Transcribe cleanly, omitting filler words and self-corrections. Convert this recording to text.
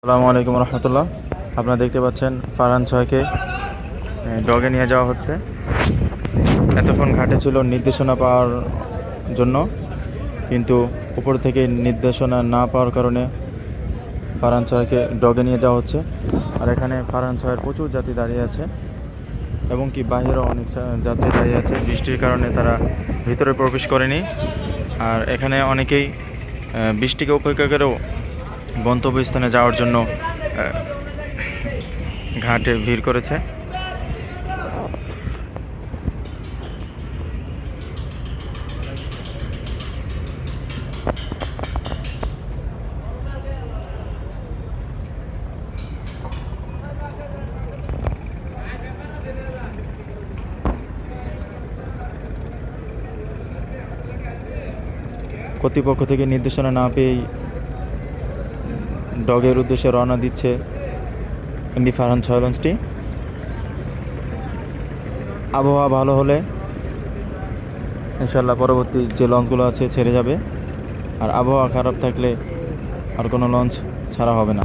আসসালামু আলাইকুম রহমতুল্লাহ। আপনারা দেখতে পাচ্ছেন ফারহান ছয়কে ডগে নিয়ে যাওয়া হচ্ছে। এতক্ষণ ঘাটে ছিল নির্দেশনা পাওয়ার জন্য, কিন্তু উপর থেকে নির্দেশনা না পাওয়ার কারণে ফারহান ছয়কে ডগে নিয়ে যাওয়া হচ্ছে। আর এখানে ফারহান ছয়ের প্রচুর যাত্রী দাঁড়িয়ে আছে এবং কি বাহিরেও অনেক যাত্রী দাঁড়িয়ে আছে। বৃষ্টির কারণে তারা ভিতরে প্রবেশ করেনি। আর এখানে অনেকেই বৃষ্টিকে উপেক্ষা করেও গন্তব্যস্থানে যাওয়ার জন্য ঘাটে ভিড় করেছে। কর্তৃপক্ষ থেকে নির্দেশনা না পেয়েই ডগের উদ্দেশ্যে রওনা দিচ্ছে এমডি ফারহান ছয় লঞ্চটি। আবহাওয়া ভালো হলে ইনশাল্লাহ পরবর্তী যে লঞ্চগুলো আছে ছেড়ে যাবে, আর আবহাওয়া খারাপ থাকলে আর কোনো লঞ্চ ছাড়া হবে না।